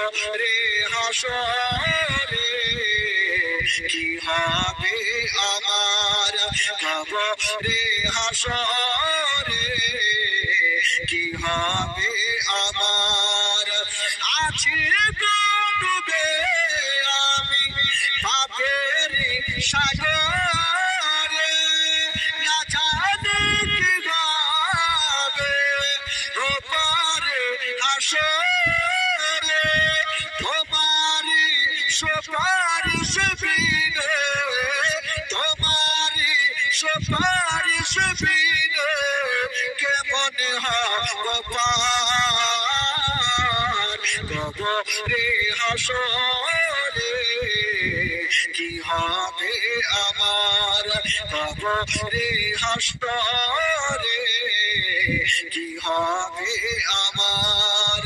কবরে হাসরে কি হবে আমার, কবরে হাসরে কি হবে আমার। আছি তো ডুবে আমি পাপের সাগরে, না জানি কিভাবে ওপারে হাসরে তোমারি সুপারিশ বিনে, তোমারি সুপারিশ বিনে কেমন হব পার। কবরে হাসরে কি হবে আমার, কবরে হাসরে কি হবে আমার।